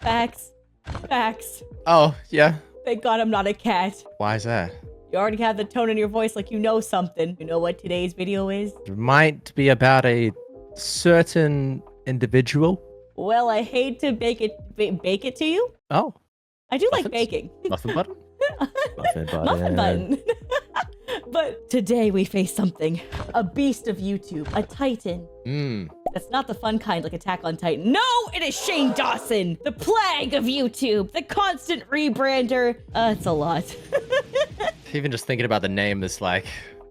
Facts. Facts. Oh, yeah. Thank God I'm not a cat. Why is that? You already have the tone in your voice like you know something. You know what today's video is? It might be about a certain individual. Well, I hate to bake it to you. Oh, I do like muffins? baking. Muffin button? Muffin button. Muffin button. But today we face something. A beast of YouTube. A titan. That's not the fun kind like Attack on Titan. No, it is Shane Dawson. The plague of YouTube. The constant rebrander. It's a lot. Even just thinking about the name is like,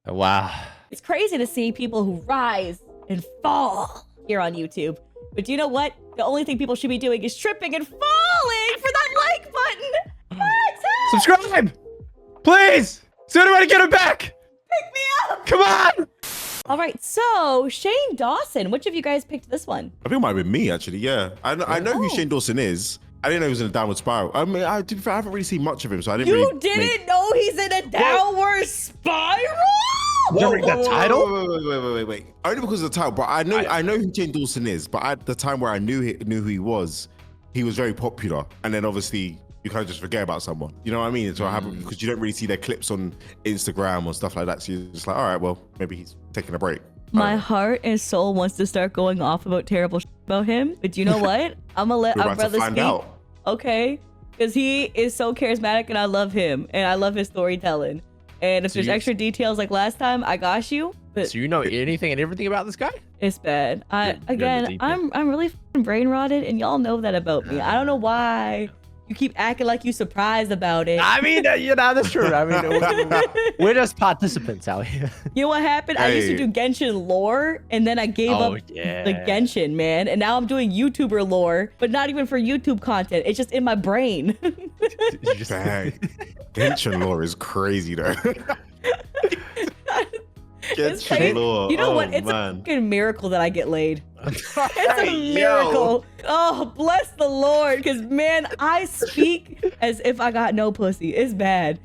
wow. It's crazy to see people who rise and fall here on YouTube. But do you know what? The only thing people should be doing is tripping and falling for that like button. Subscribe! Please! Sooner to get him back! Pick me up! Come on! All right, so Shane Dawson. Which of you guys picked this one? I think it might have been me, actually, yeah. I know who Shane Dawson is. I didn't know he was in a downward spiral. I mean, I haven't really seen much of him, so I didn't really... You didn't know he's in a downward spiral? Whoa, that title? Wait. Only because of the title, but I know who Shane Dawson is, but at the time where I knew who he was very popular. And then obviously you kind of just forget about someone. You know what I mean? So I haven't, because you don't really see their clips on Instagram or stuff like that. So you're just like, all right, well, maybe he's taking a break. My heart and soul wants to start going off about terrible about him, but you know what? I'm gonna let our brother speak. Out. Okay, because he is so charismatic and I love him and I love his storytelling. And if there's extra details like last time, I got you. But so you know anything and everything about this guy? It's bad. I'm really brain rotted, and y'all know that about me. I don't know why you keep acting like you surprised about it. I mean, that's true. I mean, we're just participants out here. You know what happened? I used to do Genshin lore, and then I gave up the Genshin, man. And now I'm doing YouTuber lore, but not even for YouTube content. It's just in my brain. Genshin lore is crazy, though. Genshin lore. You know what? It's a fucking miracle that I get laid. It's a miracle. Oh, bless the Lord. Because, man, I speak as if I got no pussy. It's bad.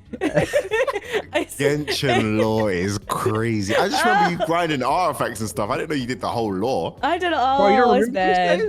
Genshin lore is crazy. I just remember you grinding artifacts and stuff. I didn't know you did the whole lore. I did it all. It's bad.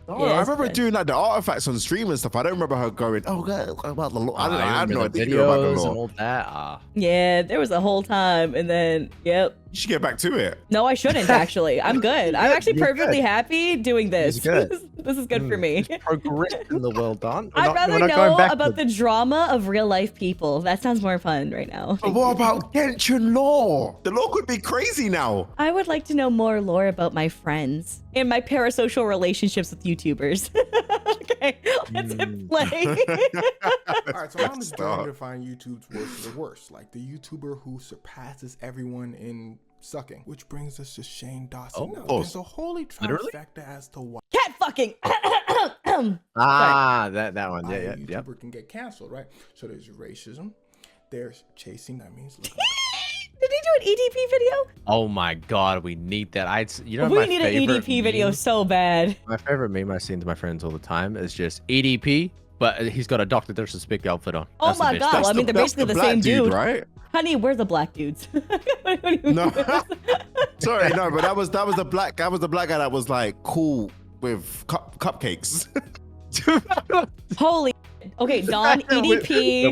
Oh, yeah, I remember doing like the artifacts on stream and stuff. I don't remember her going, oh, about the lore. I have no idea about the lore. And all that. Yeah, there was a whole time. And then, yep. You should get back to it. No, I shouldn't, actually. I'm good. I'm actually perfectly happy doing this. This is good for me. Progress in the world, Don. I'd rather know about the drama of real life people. That sounds more fun right now. But what about Genshin lore? The lore could be crazy now. I would like to know more lore about my friends and my parasocial relationships with YouTubers. Okay, let's play. All right, so I'm just going to find YouTube's worst of the worst, like the YouTuber who surpasses everyone in sucking, which brings us to Shane Dawson. There's a holy trifecta as to why cat fucking. That one. Yeah. YouTuber can get canceled, right? So there's racism, there's chasing. That means looking. Did he do an EDP video? Oh my god, we need that. We need an EDP video so bad. My favorite meme I seen to my friends all the time is just EDP, but he's got a Dr. Durst big outfit on. Oh my god! Well, I mean, they're basically the same dude, right? Honey, we're the black dudes. No, sorry, no, but that was the black guy that was like cool with cupcakes. Holy. Okay, Don EDP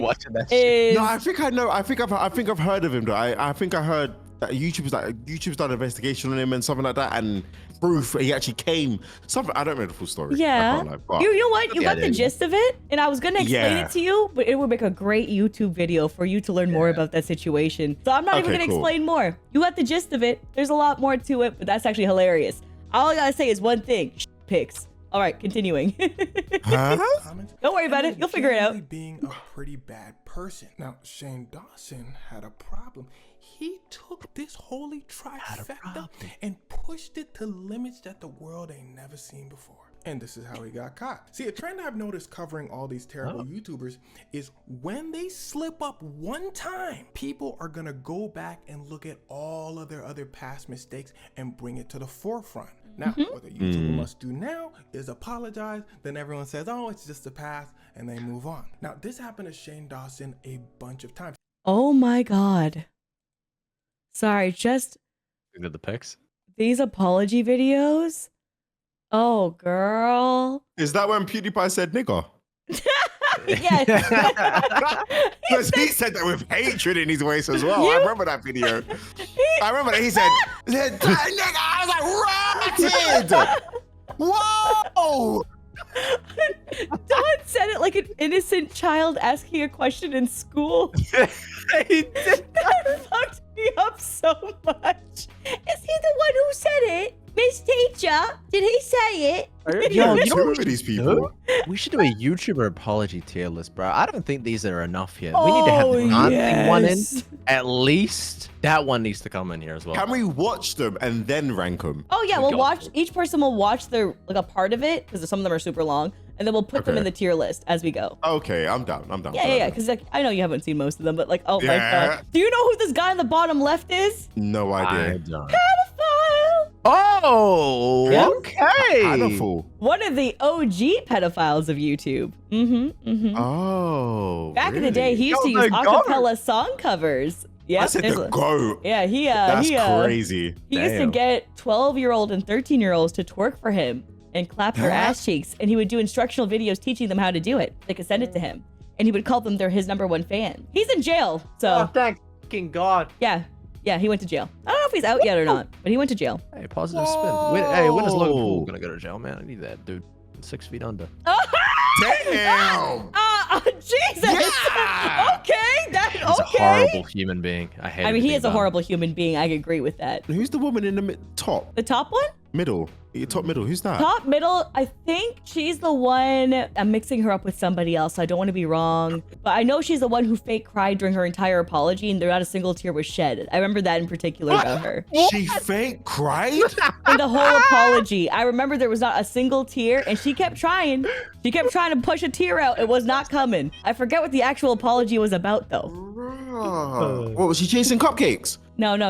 is. No, I think I know. I think I've heard of him though. I think I heard that YouTube's done an investigation on him and something like that, and proof he actually came. Something I don't know the full story. Yeah, you know what? You got the gist of it, and I was gonna explain it to you, but it would make a great YouTube video for you to learn more about that situation. So I'm not even gonna explain more. You got the gist of it. There's a lot more to it, but that's actually hilarious. All I gotta say is one thing: pics. All right, continuing. Don't worry about it. You'll figure it out. Being a pretty bad person. Now, Shane Dawson had a problem. He took this holy trifecta and pushed it to limits that the world ain't never seen before. And this is how he got caught. See, a trend I've noticed covering all these terrible YouTubers is when they slip up one time, people are gonna go back and look at all of their other past mistakes and bring it to the forefront. Now, what the YouTuber must do now is apologize. Then everyone says, oh, it's just the past, and they move on. Now, this happened to Shane Dawson a bunch of times. Oh my God. Sorry, just into the pics. These apology videos. Oh, girl. Is that when PewDiePie said nigger? Yes. Because he said that with hatred in his voice as well. I remember that video. I remember that he said, nigga, I was like, rotted. Whoa. Don said it like an innocent child asking a question in school. He did. That fucked me up so much. Is he the one who said it? Miss Teacher, did he say it? Yo, you know these people. We should do a YouTuber apology tier list, bro. I don't think these are enough yet. We need to have the dancing one in. At least that one needs to come in here as well. Can we watch them and then rank them? Oh yeah, we'll watch. Each person will watch their a part of it because some of them are super long, and then we'll put them in the tier list as we go. Okay, I'm down. Yeah. Because I know you haven't seen most of them, but like, do you know who this guy on the bottom left is? No idea. I don't. Pedophile. Oh, Yep. okay. Pedophile. One of the OG pedophiles of YouTube. Oh. Back in the day, he used to use acapella song covers. Yeah, I said the GOAT. Yeah, That's crazy. He used to get 12-year-old and 13-year-olds to twerk for him and clap their ass cheeks, and he would do instructional videos teaching them how to do it. They could send it to him, and he would call them his #1 fan. He's in jail, so. Oh, thank fucking God. Yeah, he went to jail. I don't know if he's out yet or not, but he went to jail. Hey, positive spin. When is Logan Paul gonna go to jail, man? I need that dude. 6 feet under. Damn. Jesus. Yeah. Okay. He's a horrible human being. I mean, he is a horrible human being. I agree with that. Who's the woman in the top? The top one? Middle. Top middle. Who's that? Top middle. I think she's the one. I'm mixing her up with somebody else, so I don't want to be wrong. But I know she's the one who fake cried during her entire apology, and not a single tear was shed. I remember that in particular about her. She fake cried? In the whole apology. I remember there was not a single tear, and she kept trying. She kept trying to push a tear out. It was not coming. I forget what the actual apology was about, though. What, was she chasing cupcakes? No. I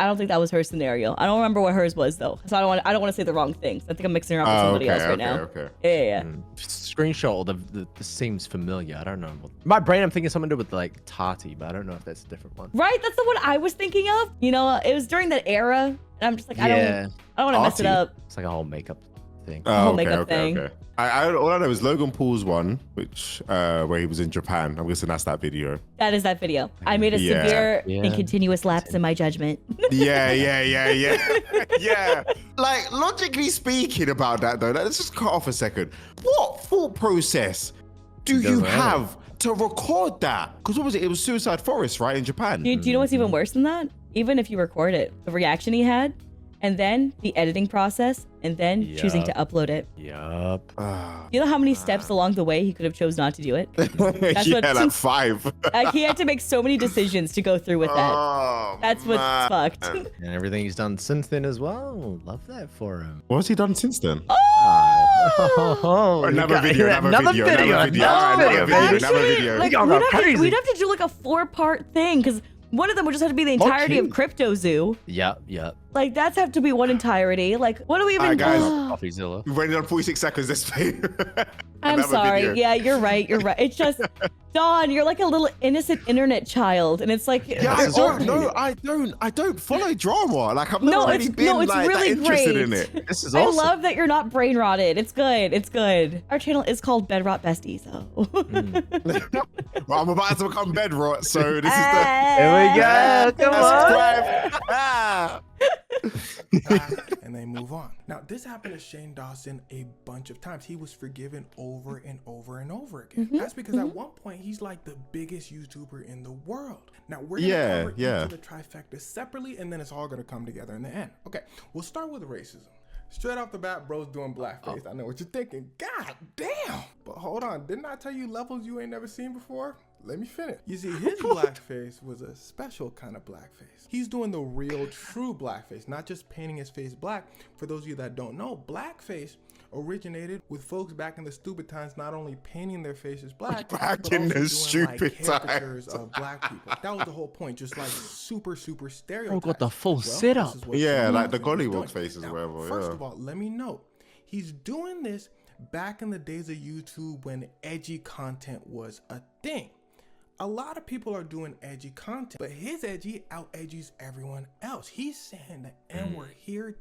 don't think that was her scenario. I don't remember what hers was though, so I don't want to say the wrong things. I think I'm mixing her up with somebody else right now. Okay. Yeah. Screenshot the seems familiar. I don't know. My brain, I'm thinking something to do with like Tati, but I don't know if that's a different one. Right, that's the one I was thinking of. You know, it was during that era, and I'm just like, I don't want to mess it up. It's like a whole makeup thing. Whole makeup thing. Okay. All I know is Logan Paul's one, which where he was in Japan. I'm guessing that's that video. That is that video. I made a severe and continuous lapse in my judgment. Yeah. Like, logically speaking about that, though, let's just cut off a second. What thought process do you have to record that? Because what was it? It was Suicide Forest, right, in Japan? Do you know what's even worse than that? Even if you record it, the reaction he had, and then the editing process, and then choosing to upload it. Yup. You know how many steps along the way he could have chose not to do it? That's like 5. He had to make so many decisions to go through with that. That's what's fucked. And everything he's done since then as well. Love that for him. What has he done since then? Another video. Actually, like, we'd have to do like a 4-part thing, because one of them would just have to be the entirety of Crypto Zoo. Yep. Like, that's have to be one entirety. Like, what do we even do? CoffeeZilla. We've already done 46 seconds this pay. I'm sorry. Video. Yeah, you're right. It's just, Dawn, you're like a little innocent internet child, and it's like, I don't follow drama. Like, I've never really been it's like really that interested great. in it. This is awesome. I love that you're not brain rotted. It's good. Our channel is called Bed Rot Besties, so. Well, I'm about to become Bed Rot, so this is the. Here we go. Come on. And they move on. Now, this happened to Shane Dawson a bunch of times. He was forgiven over and over and over again. That's because at one point, he's like the biggest YouTuber in the world. Now, we're going to cover each of the trifecta separately, and then it's all going to come together in the end. Okay, we'll start with racism. Straight off the bat, bro's doing blackface. I know what you're thinking. God damn. But hold on, didn't I tell you levels you ain't never seen before? Let me finish. You see, his blackface was a special kind of blackface. He's doing the real, true blackface, not just painting his face black. For those of you that don't know, blackface originated with folks back in the stupid times not only painting their faces black, but also doing caricatures of black people. That was the whole point, just like super stereotypes. Got the full setup. Yeah, like the Gollywog faces or whatever. First of all, let me note, he's doing this back in the days of YouTube when edgy content was a thing. a lot of people are doing edgy content, but his edgy out-edgies everyone else. He's saying the N-word here,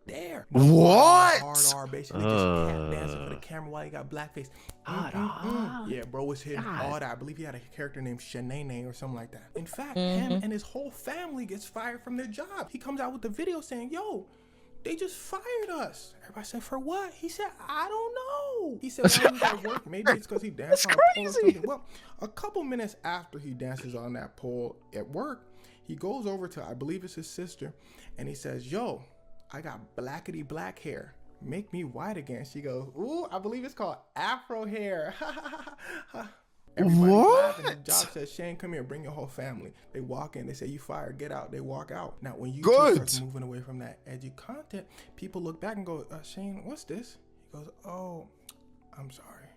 there. What? Hard R, basically just tap dancing for the camera while he got blackface. Yeah, bro was hitting all that. I believe he had a character named Shanae or something like that. In fact, him and his whole family gets fired from their job. He comes out with the video saying, yo, they just fired us. Everybody said, for what? He said, I don't know. He said, why was he at work? Maybe it's because he danced on a pole or something. Well, a couple minutes after he dances on that pole at work, he goes over to, I believe it's his sister, and he says, yo, I got blackety black hair. Make me white again. She goes, ooh, I believe it's called Afro hair. Everybody's laughing. His job says, Shane, come here, bring your whole family. They walk in, they say, you fired, get out. They walk out. Now, when you start moving away from that edgy content, people look back and go, Shane, what's this? He goes, oh, I'm sorry.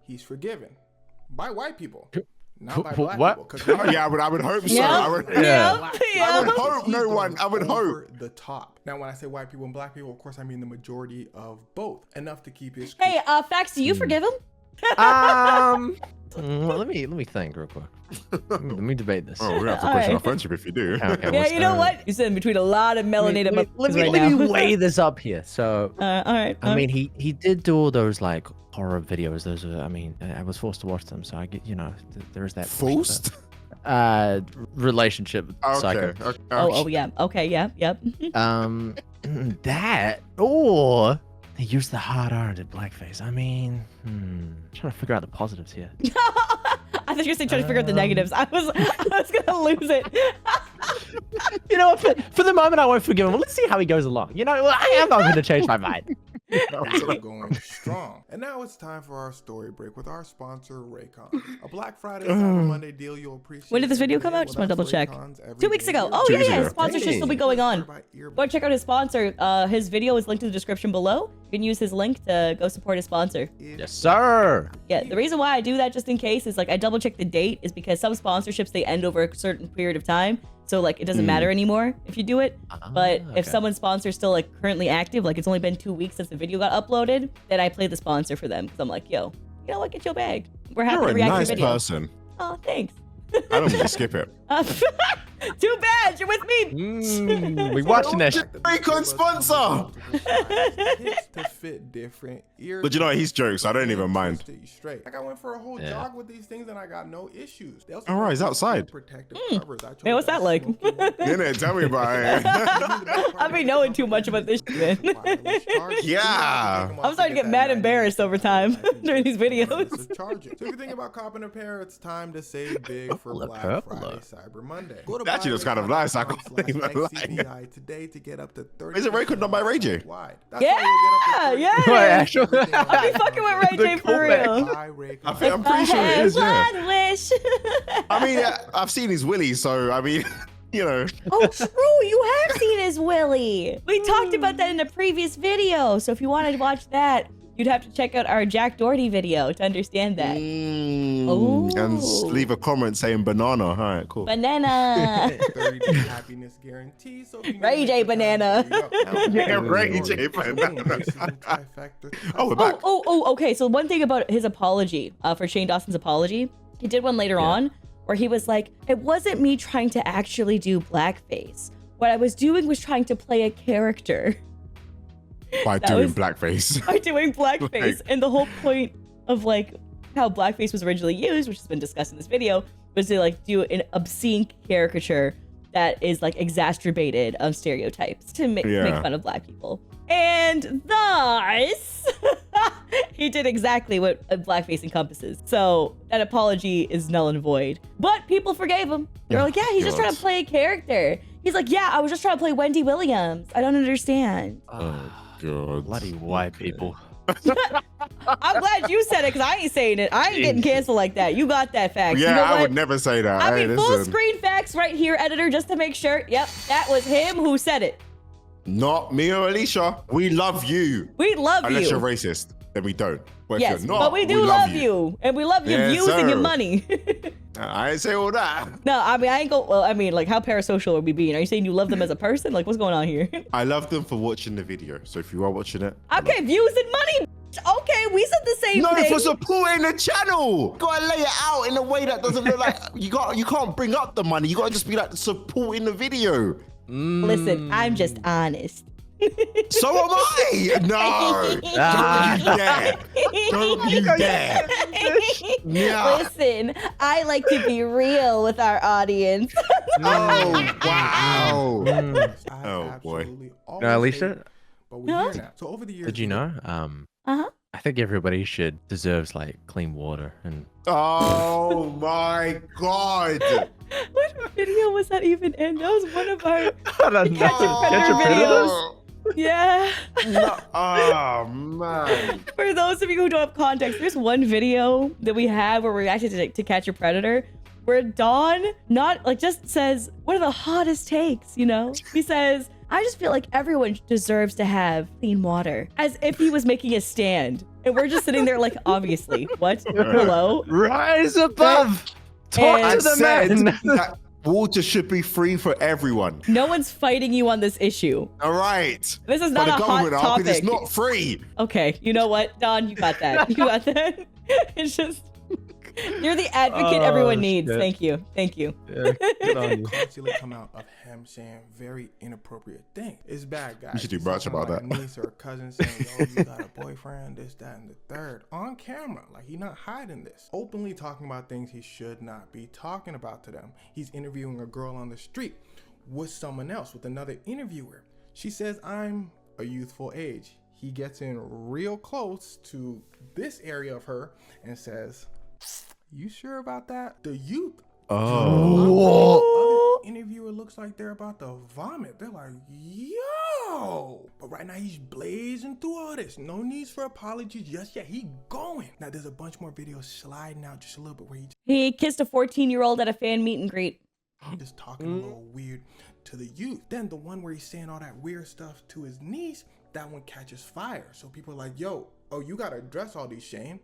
He's forgiven by white people. Not by black people. Yeah, but I would hope so. Yep. I would hope no one. I would hope. The top. Now, when I say white people and black people, of course, I mean the majority of both. Enough to keep his. Hey, Fax, do you forgive him? Well, let me think real quick. Let me debate this. Oh, we're gonna have to question our friendship if you do. Okay, Yeah, you know what? You're sitting between a lot of melanated let right me now. weigh this up here. So, all right. I mean, he did do all those like horror videos. Those are, I mean, I was forced to watch them, so I get, you know, there's that Forced? relationship cycle. Okay. Oh yeah. Okay. Yeah. Yep. That or they use the hard R to blackface. I mean, trying to figure out the positives here. I thought you were saying trying to figure out the negatives. I was gonna lose it. You know, for the moment, I won't forgive him. Well, let's see how he goes along. You know, I am not going to change my mind. Going strong. And now it's time for our story break with our sponsor, Raycon. A Black Friday Cyber Monday deal you'll appreciate. When did this video come out? Just want to double check. 2 weeks ago. Oh yeah, sponsorship should still be going on. Go check out his sponsor. His video is linked in the description below. You can use his link to go support his sponsor. Yes, sir. Yeah, the reason why I do that just in case is like I double check the date is because some sponsorships they end over a certain period of time. So like it doesn't matter anymore if you do it. But if someone's sponsor is still like currently active, like it's only been 2 weeks since the video got uploaded, then I play the sponsor for them. Cause I'm like, yo, you know what? Get your bag. We're happy to react to your video. You're a nice person. Oh, thanks. I don't want to skip it. Too bad. You're with me. We watching that shit. Raycon sponsor. To fit different ears. But you know what? He's jokes. I don't even mind. Straight. Like I went for a whole jog with these things and I got no issues. All right, he's outside. Protective covers. Man, what's that like? Tell me about it. I've been knowing too much about this shit, man. Yeah. I'm starting to get mad embarrassed over time during these videos. So if you think about copping a pair, it's time to save big for Black Friday Cyber Monday. Go to Actually, that's kind of nice. I can't even lie. Today to get up to 30. Is it Raycon done by Ray J? Yeah. I be fucking with Ray J for real. I'm pretty sure it is. Yeah. Wish. I mean, yeah, I've seen his willy, so I mean, you know. Oh, true. You have seen his willy. We talked about that in a previous video. So if you wanted to watch that, you'd have to check out our Jack Doherty video to understand that. And leave a comment saying banana. All right, cool. Banana. 30-day happiness guarantee. So Ray J banana. Yeah, Ray J banana. Oh, we're back. Okay. So one thing about his apology, for Shane Dawson's apology, he did one later on where he was like, it wasn't me trying to actually do blackface. What I was doing was trying to play a character. By doing blackface. By doing blackface. And the whole point of like how blackface was originally used, which has been discussed in this video, was to like do an obscene caricature that is like exacerbated of stereotypes to make fun of black people. And thus, he did exactly what blackface encompasses. So that apology is null and void. But people forgave him. They're like, yeah, he's just trying to play a character. He's like, yeah, I was just trying to play Wendy Williams. I don't understand. God. Bloody white people. I'm glad you said it because I ain't saying it. I ain't getting canceled like that. You got that fact. Yeah, you know I would never say that. I mean, full screen facts right here, editor, just to make sure. Yep, that was him who said it. Not me or Alicia. We love you. We love Unless you. you're racist, then we don't. But yes, if you're not, but we do love you. And we love your views and your money. I ain't say all that. No, I mean, I ain't go. Well, I mean, like, how parasocial are we being? Are you saying you love them as a person? Like, what's going on here? I love them for watching the video. So if you are watching it, okay, views and money. Okay, we said the same thing. No, for supporting the channel. Gotta lay it out in a way that doesn't look like you can't bring up the money. You gotta just be like supporting the video. Listen, I'm just honest. So am I. No, don't you dare. Yeah. Listen, I like to be real with our audience. Oh wow. Oh boy. No, Alicia. But we hear that. So over the years, Did you know? I think everybody deserves like clean water and. Oh my God. What video was that even in? That was one of our Catch a Predator Predator? videos. Yeah. No. Oh man. For those of you who don't have context, there's one video that we have where we reacted to Catch a Predator, where Dawn just says, "What are the hottest takes?" You know, he says, "I just feel like everyone deserves to have clean water," as if he was making a stand, and we're just sitting there like, obviously, what? Hello? Rise above. Talk to the man. That water should be free for everyone. No one's fighting you on this issue. All right. This is not a hot topic. It's not free. Okay, you know what, Don? You got that. You got that. It's just, you're the advocate everyone needs. Shit. Thank you. Thank you. Yeah, good on you. constantly come out of him saying very inappropriate things. It's bad, guys. You should do It's much something about like that. A niece or a cousin saying, "Oh, you got a boyfriend, this, that, and the third," on camera. Like, he's not hiding this. Openly talking about things he should not be talking about to them. He's interviewing a girl on the street with someone else, with another interviewer. She says, "I'm a youthful age." He gets in real close to this area of her and says, "You sure about that?" The youth. Oh. Other interviewer looks like they're about to vomit. They're like, "Yo!" But right now he's blazing through all this. No needs for apologies just yet. He going. Now there's a bunch more videos sliding out just a little bit where He kissed a 14-year-old at a fan meet and greet. just talking a little weird to the youth. Then the one where he's saying all that weird stuff to his niece, that one catches fire. So people are like, "Yo, oh, you gotta address all these, Shane."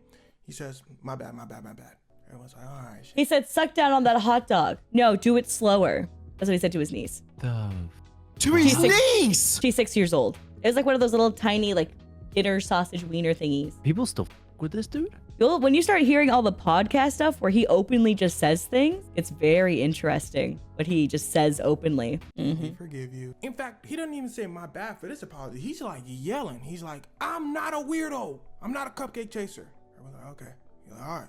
He says, "My bad, my bad, my bad." Everyone's like, "All right, Shane." He said, "Suck down on that hot dog. No, do it slower." That's what he said to his niece. To his niece. She's 6 years old. It was like one of those little tiny, like, dinner sausage wiener thingies. People still with this dude? When you start hearing all the podcast stuff where he openly just says things, it's very interesting what he just says openly. We forgive you. In fact, he doesn't even say "my bad" for this apology. He's like yelling. He's like, "I'm not a weirdo. I'm not a cupcake chaser." Everyone's like, "Okay." He's like, "All right,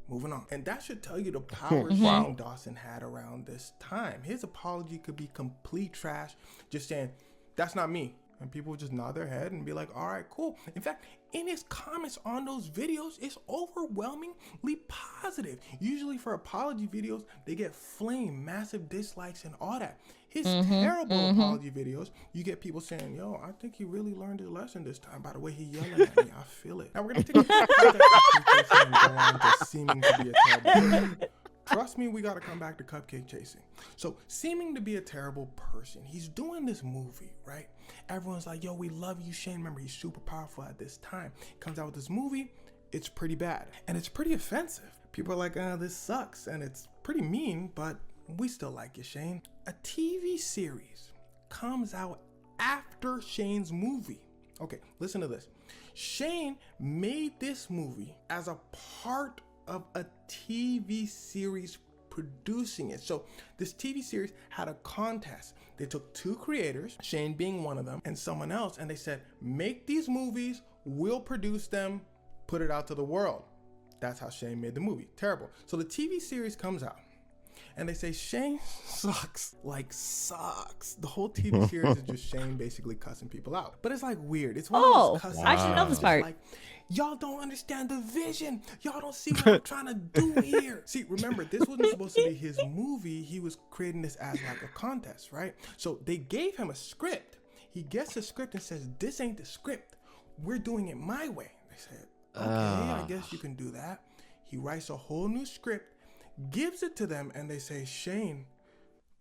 moving on." And that should tell you the power Shane Dawson had around this time. His apology could be complete trash, just saying, "That's not me." And people would just nod their head and be like, "All right, cool." In fact, in his comments on those videos, it's overwhelmingly positive. Usually for apology videos, they get flamed, massive dislikes and all that. His terrible apology videos, you get people saying, "Yo, I think he really learned his lesson this time by the way he yelling at me. I feel it." Now we're going to take a context and go on to seeming to be a terrible person. Trust me, we got to come back to cupcake chasing. So, seeming to be a terrible person, he's doing this movie, right? Everyone's like, "Yo, we love you, Shane." Remember, he's super powerful at this time. Comes out with this movie, it's pretty bad. And it's pretty offensive. People are like, "This sucks." And it's pretty mean, but we still like you, Shane. A TV series comes out after Shane's movie. Okay, listen to this. Shane made this movie as a part of a TV series producing it. So this TV series had a contest. They took two creators, Shane being one of them, and someone else, and they said, "Make these movies, we'll produce them, put it out to the world." That's how Shane made the movie. Terrible. So the TV series comes out, and they say Shane sucks. Like, sucks. The whole TV series is just Shane basically cussing people out. But it's like weird. It's one of those cussing. I should know this part. Like, "Y'all don't understand the vision. Y'all don't see what I'm trying to do here." See, remember, this wasn't supposed to be his movie. He was creating this as like a contest, right? So they gave him a script. He gets the script and says, "This ain't the script. We're doing it my way." They said, "Okay, I guess you can do that." He writes a whole new script, gives it to them, and they say, "Shane,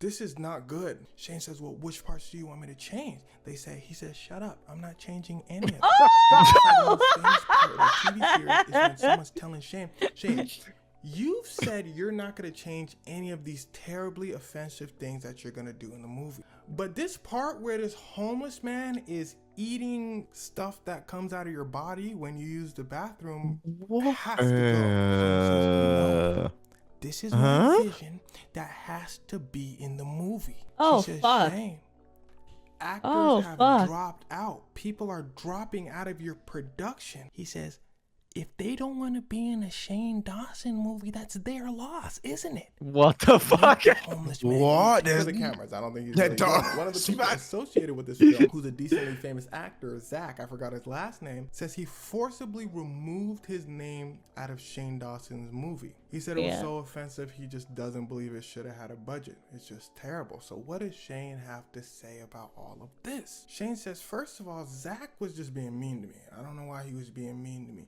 this is not good." Shane says, "Well, which parts do you want me to change?" He says, "Shut up. I'm not changing any of it." The TV series is when someone's telling Shane, You've said you're not going to change any of these terribly offensive things that you're going to do in the movie. But this part where this homeless man is eating stuff that comes out of your body when you use the bathroom has to go. No, this is my vision that has to be in the movie. Oh, she says, fuck. Shane, actors have dropped out. People are dropping out of your production. He says, if they don't want to be in a Shane Dawson movie, that's their loss, isn't it? What the fuck? What? For the cameras, I don't think he's really one of the people associated with this film, who's a decently famous actor, Zach, I forgot his last name, says he forcibly removed his name out of Shane Dawson's movie. He said it was so offensive, he just doesn't believe it should have had a budget. It's just terrible. So what does Shane have to say about all of this? Shane says, first of all, Zach was just being mean to me. I don't know why he was being mean to me.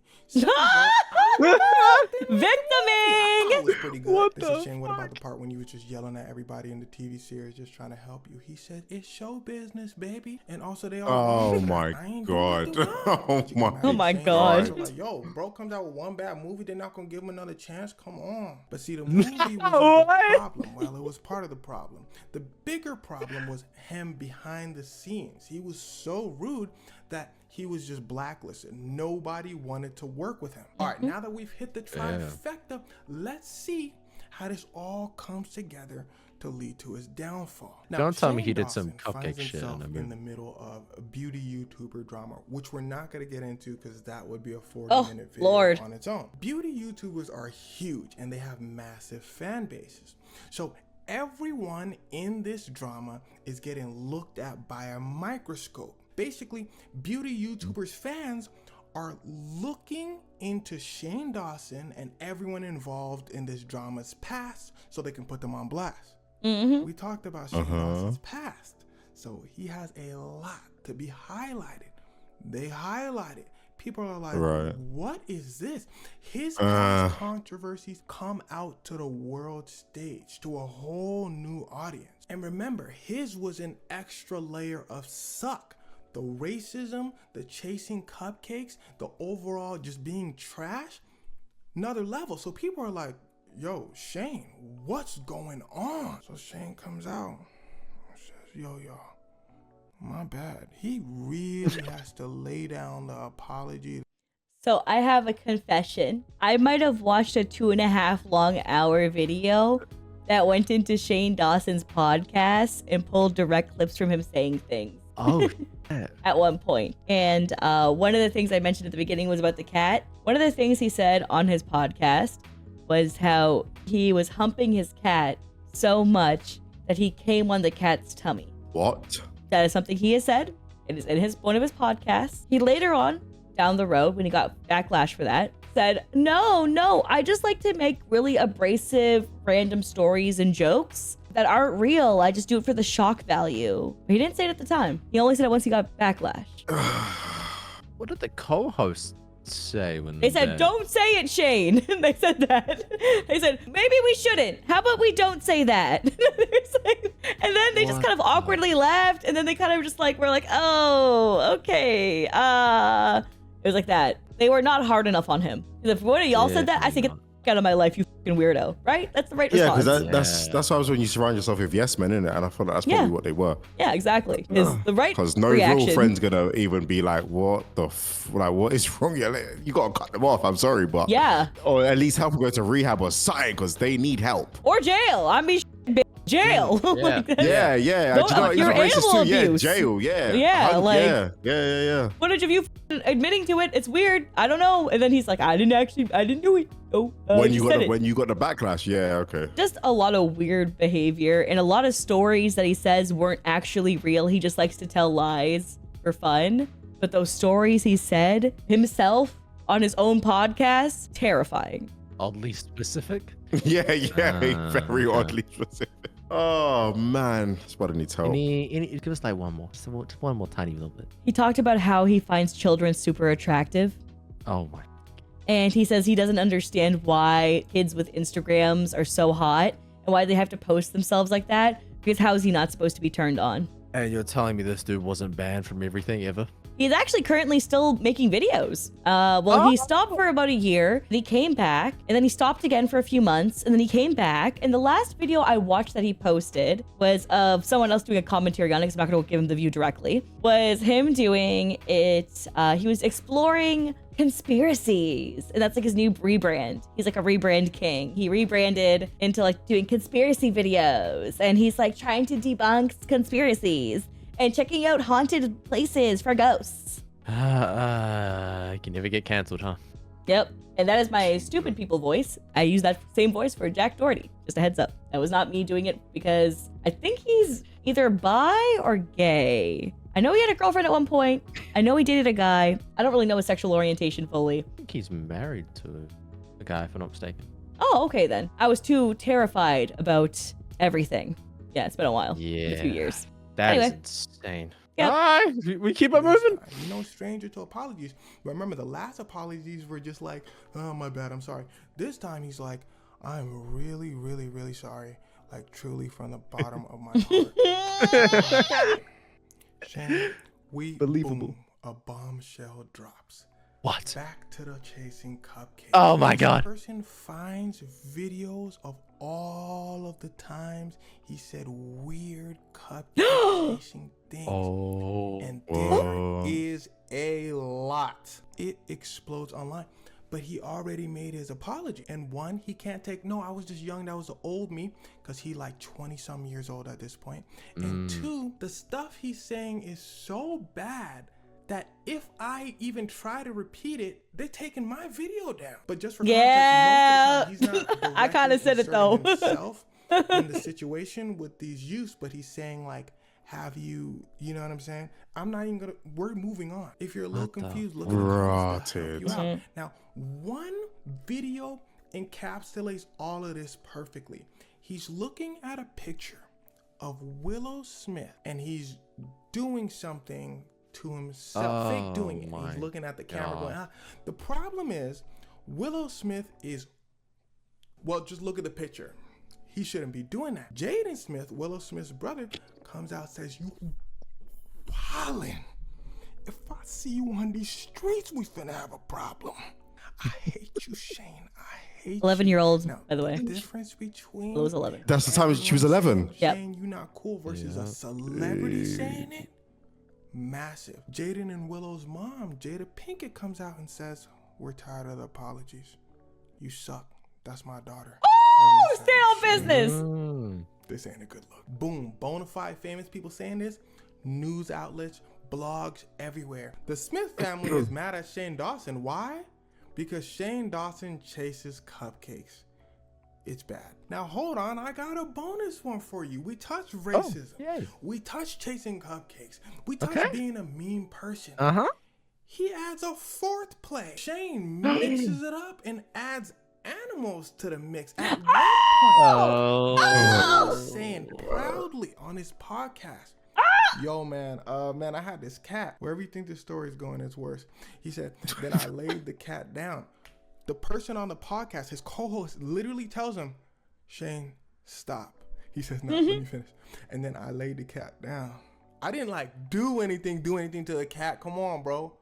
Victiming! Was pretty good. This is Shane, what about the part when you were just yelling at everybody in the TV series just trying to help you? He said, it's show business, baby. And also they all Oh my god. Oh my god. So like, yo, bro comes out with one bad movie, they're not gonna give him another chance. Come on. But see, the movie was the problem. Well, it was part of the problem. The bigger problem was him behind the scenes. He was so rude that he was just blacklisted. Nobody wanted to work with him. All right, now that we've hit the trifecta, let's see how this all comes together to lead to his downfall. Now, don't tell me Shane he did some Dawson cupcake shit in the middle of a beauty YouTuber drama, which we're not going to get into because that would be a 40-minute video on its own. Beauty YouTubers are huge and they have massive fan bases. So everyone in this drama is getting looked at by a microscope. Basically, beauty YouTubers fans are looking into Shane Dawson and everyone involved in this drama's past so they can put them on blast. We talked about Shane Dawson's past, so he has a lot to be highlighted. They highlight it. People are like, what is this? His past controversies come out to the world stage, to a whole new audience. And remember, his was an extra layer of suck. The racism, the chasing cupcakes, the overall just being trash, another level. So people are like, yo, Shane, what's going on? So Shane comes out and says, yo, y'all, my bad. He really has to lay down the apology. So I have a confession. I might have watched a 2.5 long hour video that went into Shane Dawson's podcast and pulled direct clips from him saying things. Oh, at one point. And one of the things I mentioned at the beginning was about the cat. One of the things he said on his podcast was how he was humping his cat so much that he came on the cat's tummy. What? That is something he has said. It is in one of his podcasts. He later on, down the road, when he got backlash for that, said, no, I just like to make really abrasive, random stories and jokes that aren't real. I just do it for the shock value. But he didn't say it at the time. He only said it once he got backlash. What did the co-host say when they said, don't say it, Shane? They said that. They said, maybe we shouldn't. How about we don't say that? And then they just kind of awkwardly laughed. And then they kind of just like, were like, oh, okay. It was like that. They were not hard enough on him. If one of y'all said that, I think out of my life, you fucking weirdo, right? That's the right response. Yeah, because that's why when you surround yourself with yes men, innit? And I thought that's probably what they were. Yeah, exactly. Because no real friend's gonna even be like, what is wrong? You gotta cut them off. I'm sorry, but or at least help them go to rehab or something because they need help. Or jail. I mean, jail. Yeah. Do you know, your animal abuse. Yeah, jail. Yeah. Yeah. Yeah. Footage of you admitting to it. It's weird. I don't know. And then he's like, I didn't do it. Oh, when you got the backlash, okay. Just a lot of weird behavior and a lot of stories that he says weren't actually real. He just likes to tell lies for fun. But those stories he said himself on his own podcast, terrifying. Oddly specific? Yeah, very oddly specific. Oh man, that's what I need to tell. Give us like one more, just one more tiny little bit. He talked about how he finds children super attractive. Oh my. And he says he doesn't understand why kids with Instagrams are so hot and why they have to post themselves like that, because how is he not supposed to be turned on? And you're telling me this dude wasn't banned from everything ever? He's actually currently still making videos. Well, he stopped for about a year, then he came back, and then he stopped again for a few months, and then he came back. And the last video I watched that he posted was of someone else doing a commentary on it, because I'm not going to give him the view directly, was him doing it. He was exploring conspiracies, and that's like his new rebrand. He's like a rebrand king. He rebranded into like doing conspiracy videos, and he's like trying to debunk conspiracies and checking out haunted places for ghosts. You can never get canceled, huh? Yep. And that is my stupid people voice. I use that same voice for Jack Doherty. Just a heads up. That was not me doing it because I think he's either bi or gay. I know he had a girlfriend at one point. I know he dated a guy. I don't really know his sexual orientation fully. I think he's married to a guy, if I'm not mistaken. Oh, okay then. I was too terrified about everything. Yeah, it's been a while. Yeah. A few years. That Anyway. is insane. Yep. All right, we keep it moving. No stranger to apologies. But remember, the last apologies were just like, oh, my bad, I'm sorry. This time he's like, I'm really, really, really sorry. Like, truly from the bottom of my heart. Shane, Believable. boom, a bombshell drops. What? Back to the chasing cupcakes. Oh my God. This person finds videos of all of the times he said weird cupcake chasing things. Oh. And there is a lot. It explodes online. But he already made his apology. And one, he can't take, no, I was just young. That was the old me. Because he like 20-some years old at this point. And two, the stuff he's saying is so bad that if I even try to repeat it, they're taking my video down. But just for context, most of the time, he's not I kind of said it though. himself in the situation with these youths, but he's saying like, have you know what I'm saying? I'm not even gonna, we're moving on. If you're a little confused, look at the comments to help you out. Now, one video encapsulates all of this perfectly. He's looking at a picture of Willow Smith and he's doing something to himself, fake doing it. He's looking at the camera going, The problem is, Willow Smith is, well, just look at the picture. He shouldn't be doing that. Jaden Smith, Willow Smith's brother, comes out and says, you wildin'. If I see you on these streets, we finna have a problem. I hate you, Shane. I hate 11-year-old, now, by the way. The difference between It was 11. That's the time she was 11. Yep. Saying you not cool versus a celebrity saying it, massive. Jaden and Willow's mom, Jada Pinkett, comes out and says, we're tired of the apologies. You suck. That's my daughter. Oh, stay on business. This ain't a good look. Boom. Bonafide famous people saying this. News outlets, blogs, everywhere. The Smith family is mad at Shane Dawson. Why? Because Shane Dawson chases cupcakes. It's bad. Now hold on, I got a bonus one for you. We touched racism. We touched chasing cupcakes. We touched being a mean person. He adds a fourth play. Shane mixes it up and adds animals to the mix. At one point, saying proudly on his podcast, yo, man, I had this cat. Wherever you think this story is going, it's worse. He said, then I laid the cat down. The person on the podcast, his co-host, literally tells him, Shane, stop. He says, no, let me finish. And then I laid the cat down. I didn't like do anything to the cat. Come on, bro.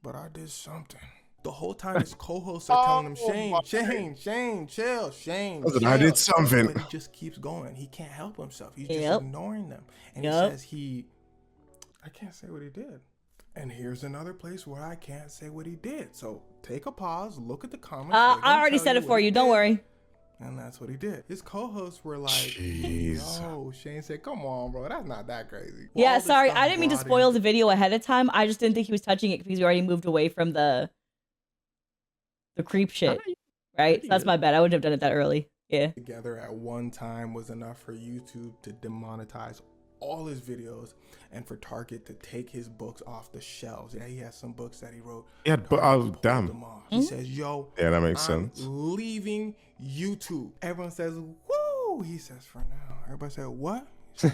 But I did something. The whole time his co-hosts are telling him, Shane, chill, Shane. I did something. But he just keeps going. He can't help himself. He's just ignoring them. And he says I can't say what he did. And here's another place where I can't say what he did. So take a pause, look at the comments. I already said it for you. Don't worry. And that's what he did. His co-hosts were like, yo, Shane said, come on, bro. That's not that crazy. Yeah, sorry. I didn't mean to spoil the video ahead of time. I just didn't think he was touching it because we already moved away from the creep shit. Right? So that's my bad. I wouldn't have done it that early. Yeah. Together at one time was enough for YouTube to demonetize all his videos and for Target to take his books off the shelves. Yeah, he has some books that he wrote. Yeah, but damn. He says, yo, yeah, that makes I'm sense. leaving YouTube. Everyone says, woo. He says, for now. Everybody said, what? It's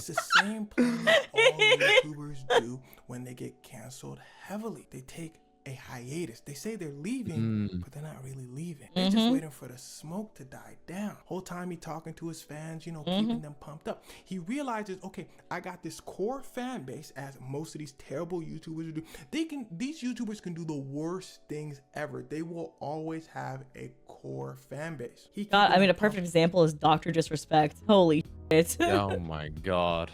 the same plan that all YouTubers do when they get canceled heavily. They take a hiatus. They say they're leaving, but they're not really leaving. They're just waiting for the smoke to die down. Whole time he talking to his fans, you know, keeping them pumped up. He realizes, okay, I got this core fan base, as most of these terrible YouTubers do. These YouTubers can do the worst things ever. They will always have a core fan base. God, I mean, a perfect example is Dr. Disrespect. Holy shit. Oh my God.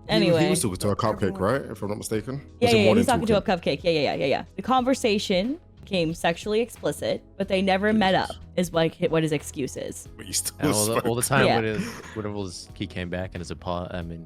Anyway. He was talking to a cupcake, right? If I'm not mistaken. Yeah, he's talking to a cupcake. Yeah. The conversation became sexually explicit, but they never met up, is like what his excuse is. And all the time when he came back and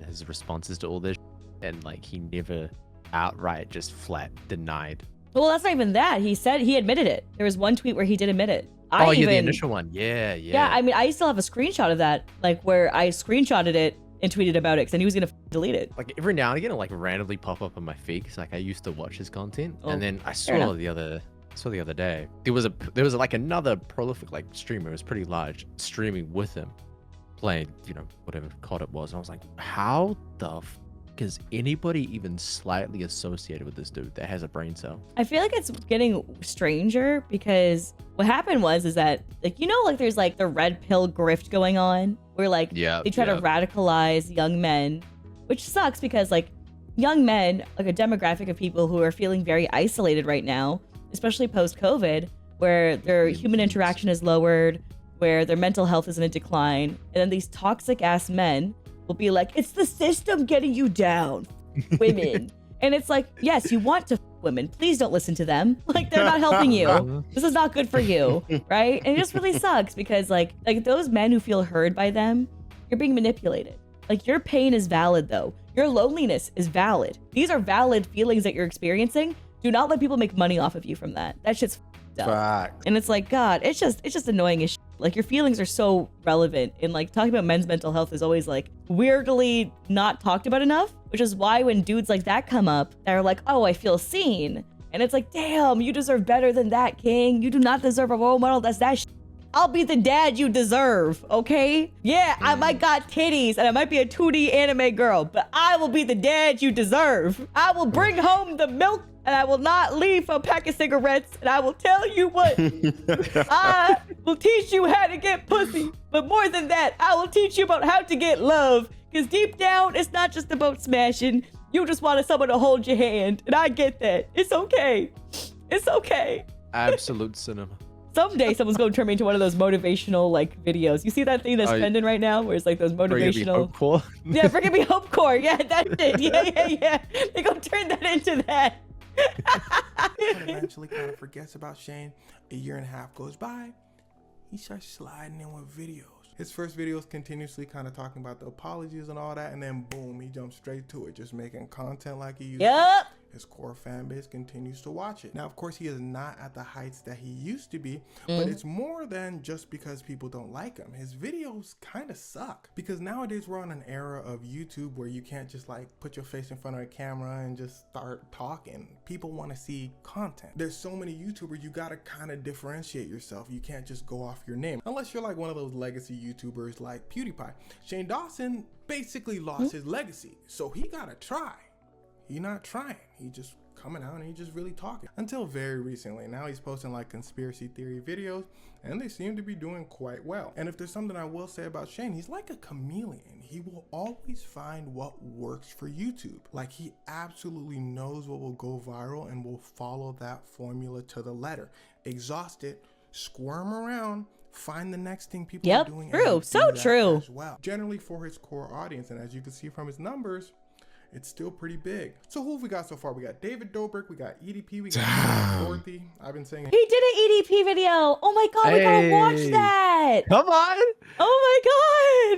his responses to all this, and like he never outright just flat denied. Well, that's not even that. He said he admitted it. There was one tweet where he did admit it. The initial one. Yeah. Yeah, I mean, I still have a screenshot of that, like where I screenshotted it and tweeted about it, because I knew he was gonna delete it. Like every now and again, it'll like randomly pop up on my feed, because like I used to watch his content, and then I saw the other day there was like another prolific like streamer. It was pretty large, streaming with him, playing whatever COD it was, and I was like, how the is anybody even slightly associated with this dude that has a brain cell? I feel like it's getting stranger, because what happened is that like there's like the red pill grift going on, where like they try to radicalize young men, which sucks, because like young men, like a demographic of people who are feeling very isolated right now, especially post-COVID, where their human interaction is lowered, where their mental health is in a decline, and then these toxic ass men will be like, it's the system getting you down, women. And it's like, yes, you want to women. Please don't listen to them. Like, they're not helping you. This is not good for you, right? And it just really sucks, because like those men who feel heard by them, you're being manipulated. Like, your pain is valid, though. Your loneliness is valid. These are valid feelings that you're experiencing. Do not let people make money off of you from that. That shit's f***ed up. Fact. And it's like, God, it's just annoying as shit. Like, your feelings are so relevant, and like talking about men's mental health is always like weirdly not talked about enough, which is why when dudes like that come up, they're like, oh, I feel seen. And it's like, damn, you deserve better than that, king. You do not deserve a role model that's that shit. I'll be the dad you deserve, okay? Yeah, I might got titties and I might be a 2D anime girl, but I will be the dad you deserve. I will bring home the milk, and I will not leave for a pack of cigarettes, and I will tell you what. I will teach you how to get pussy, but more than that, I will teach you about how to get love, because deep down, it's not just about smashing. You just wanted someone to hold your hand, and I get that. It's okay. It's okay. Absolute cinema. Someday someone's going to turn me into one of those motivational like videos. You see that thing that's trending right now, where it's like those motivational. Yeah, bring me hope core. Yeah, that's it. Yeah. They're going to turn that into that. But eventually kind of forgets about Shane. A year and a half goes by. He starts sliding in with videos. His first videos continuously kind of talking about the apologies and all that, and then boom, he jumps straight to it, just making content like he used to. His core fan base continues to watch it. Now, of course, he is not at the heights that he used to be, but it's more than just because people don't like him. His videos kind of suck, because nowadays we're on an era of YouTube where you can't just like put your face in front of a camera and just start talking. People want to see content. There's so many YouTubers, you gotta kind of differentiate yourself. You can't just go off your name, unless you're like one of those legacy YouTubers like PewDiePie. Shane Dawson basically lost his legacy, so he gotta try. He's not trying. He just coming out and he just really talking. Until very recently. Now he's posting like conspiracy theory videos, and they seem to be doing quite well. And if there's something I will say about Shane, he's like a chameleon. He will always find what works for YouTube. Like, he absolutely knows what will go viral and will follow that formula to the letter. Exhaust it, squirm around, find the next thing people are doing. True. So true. As well. Generally for his core audience, and as you can see from his numbers, it's still pretty big. So who have we got so far? We got David Dobrik, we got EDP, we got Dorothy. I've been saying he did an EDP video. Oh my god, we gotta watch that. Come on. Oh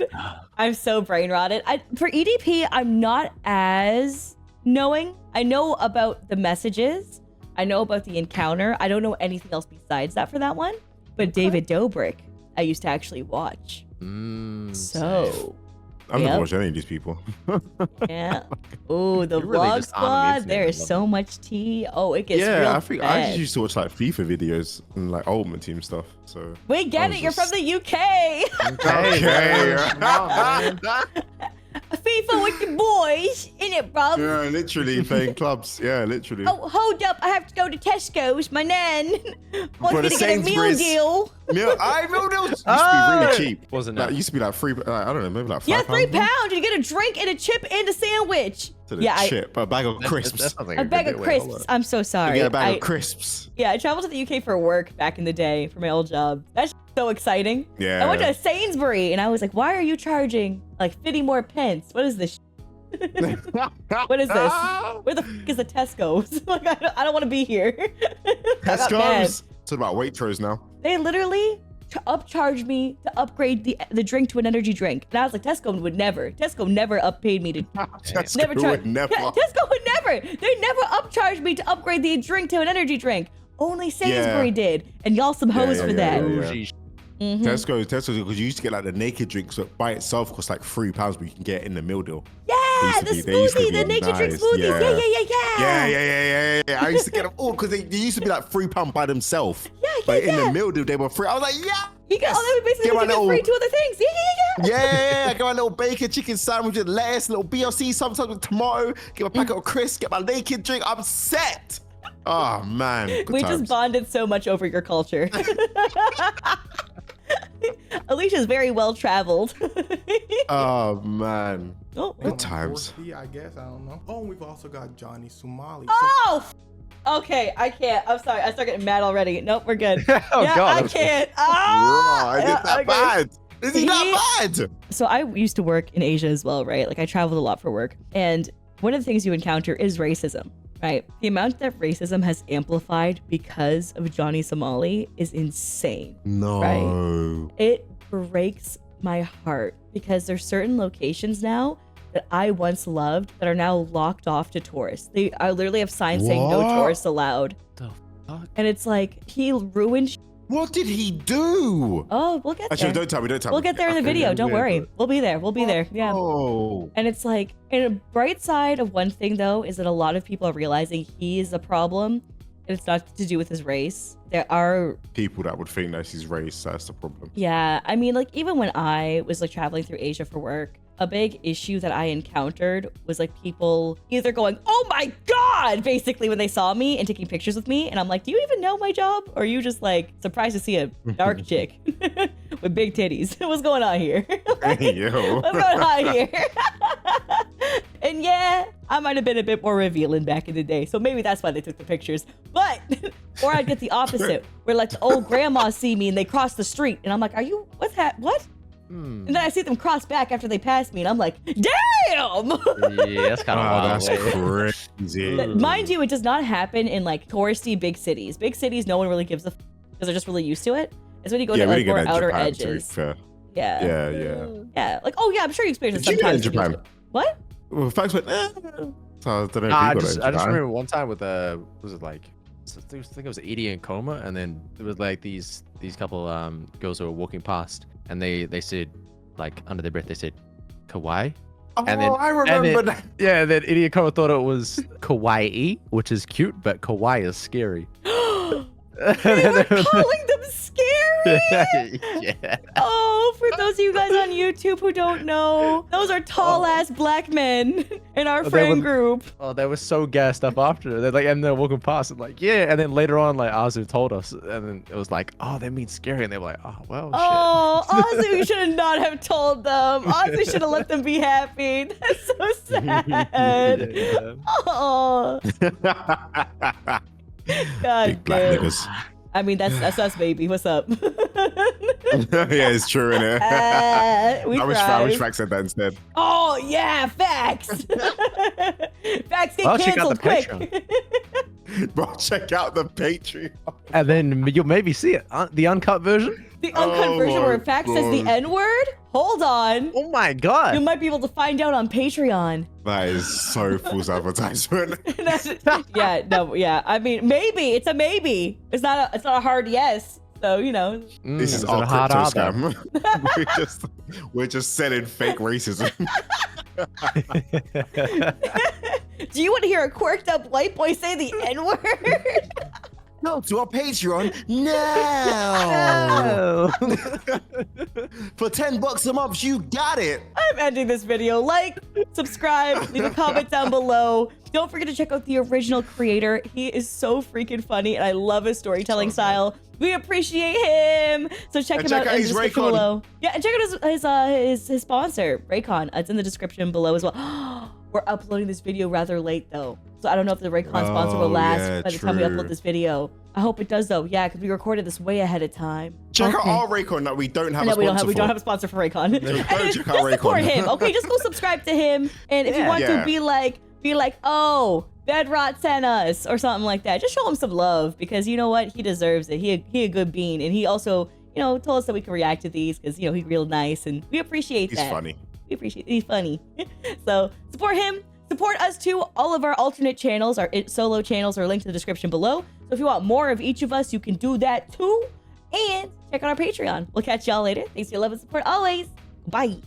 my god. I'm so brain rotted. For EDP, I'm not as knowing. I know about the messages. I know about the encounter. I don't know anything else besides that for that one. But David Dobrik, I used to actually watch. So I'm not watching any of these people. Yeah. Oh, the vlog squad. There is so much tea. Oh, it gets real I think I just used to watch like FIFA videos and like Ultimate Team stuff. So we get it. You're from the UK. Okay. FIFA with the boys, innit, bruv? Yeah, literally playing clubs. Yeah, literally. Oh, hold up. I have to go to Tesco's. My nan wants For me the to get a meal Sainsbury's. deal. Meal deals used to be really cheap. Wasn't Like, it? it used to be like $3. I don't know, maybe like £5. Yeah, £3. You get a drink and a chip and a sandwich. To the chip, a bag of crisps. That sounds like A bag good of getaway. crisps. I'm so sorry. Yeah, a bag of crisps. Yeah, I traveled to the UK for work back in the day for my old job. That's so exciting. Yeah. I went to a Sainsbury and I was like, why are you charging like 50 more pence? What is this? What is this? Where the f is the Tesco's? Like, I don't want to be here. Tesco's. It's about Waitrose now. They literally upcharged me to upgrade the drink to an energy drink. And I was like, Tesco would never. Tesco never uppaid me to Tesco would never. Tesco would never. They never upcharged me to upgrade the drink to an energy drink. Only Sainsbury did. And y'all some hoes for that. Tesco, because you used to get like the naked drinks that by itself cost like £3, but you can get it in the meal deal. Yeah, the smoothie, the naked drink smoothies. Yeah. I used to get them all because they used to be like £3 by themselves. But in the meal deal, they were free. I was like, yeah. You get, they were basically get free 2 other things. Yeah. I got my little bacon, chicken sandwich with lettuce, little BLC, sometimes with tomato, get my packet of crisps, get my naked drink. I'm set. Oh, man. We just bonded so much over your culture. Alicia's very well traveled. Oh, man. Oh, good times. I guess, I don't know. Oh, and we've also got Johnny Somali. Oh! Okay, I can't. I'm sorry. I start getting mad already. Nope, we're good. God, I can't. Bro, is it that bad? Is it that bad? So I used to work in Asia as well, right? Like I traveled a lot for work. And one of the things you encounter is racism, right? The amount that racism has amplified because of Johnny Somali is insane. No. Right? It breaks my heart because there's certain locations now that I once loved that are now locked off to tourists. They literally have signs saying no tourists allowed. The fuck? And it's like, he ruined. What did he do? Oh, we'll get there. Actually, don't tell me. We'll get there in the video. Don't worry. We'll be there. We'll be there. Yeah. Oh. And it's like, and a bright side of one thing though is that a lot of people are realizing he is a problem. And it's not to do with his race. There are people that would think that's his race. That's the problem. Yeah. I mean, like even when I was like traveling through Asia for work, a big issue that I encountered was like people either going, oh my God, basically when they saw me and taking pictures with me. And I'm like, do you even know my job? Or are you just like surprised to see a dark chick with big titties? What's going on here? Like, Yo. what's going on here? And yeah, I might have been a bit more revealing back in the day. So maybe that's why they took the pictures. But, or I'd get the opposite where like the old grandmas see me and they cross the street. And I'm like, are you, what's that? What? And then I see them cross back after they pass me, and I'm like, damn! Yeah, that's kind of wild. That's crazy. Mind you, it does not happen in like touristy big cities. Big cities, no one really gives a f because they're just really used to it. It's when you go to like more outer Japan, edges. Yeah. Yeah. Like, oh yeah, I'm sure you experienced it Did you sometimes. get in Japan? What? Well, facts went. So I don't know. I just remember one time with was it like I think it was Edie and Coma, and then there was like these couple girls who were walking past, and they said like under their breath they said kawaii. Oh, and then, I remember that. Yeah, and then Edie and Coma thought it was kawaii, which is cute, but kawaii is scary. They were calling them scary. Yeah. Oh, for those of you guys on YouTube who don't know, those are tall ass black men in our friend group. Oh, they were so gassed up after. They're like, and they're walking past and like, yeah. And then later on, like Azu told us, and then it was like, oh, that means scary. And they were like, oh, well, shit. Oh, Azu should not have told them. Azu should have let them be happy. That's so sad. Yeah. Oh. God Big black damn. niggas. I mean, that's us, baby. What's up? Yeah, it's true, innit? I wish Fax said that instead. Oh, yeah, facts. Facts get canceled quick. Bro, check out the Patreon. And then you'll maybe see it, the uncut version. The uncut version where Fax says the N-word? Hold on. Oh my God. You might be able to find out on Patreon. That is so false advertisement. Yeah. I mean, maybe. It's a maybe. It's not a hard yes. So, you know. This is our crypto scam. we're just selling fake racism. Do you want to hear a quirked up white boy say the N-word? Go to our Patreon now. For $10 a month, you got it. I'm ending this video. Like, subscribe, leave a comment down below. Don't forget to check out the original creator. He is so freaking funny, and I love his storytelling style. We appreciate him. So check him out in the description below. Yeah, and check out his sponsor, Raycon. It's in the description below as well. We're uploading this video rather late though, so I don't know if the Raycon sponsor will last by the time we upload this video. I hope it does though. Yeah, because we recorded this way ahead of time. Check out our Raycon that we don't have a sponsor for. We don't have a sponsor for Raycon. Just support him, okay? Just go subscribe to him, and if you want to be like, oh, Bed Rot sent us or something like that. Just show him some love because you know what? He deserves it. He a good bean, and he also, told us that we can react to these because he's real nice, and we appreciate that. He's funny. We appreciate he's funny. So support him. Support us too. All of our alternate channels, our solo channels, are linked in the description below. So if you want more of each of us, you can do that too. And check out our Patreon. We'll catch y'all later. Thanks for your love and support always. Bye.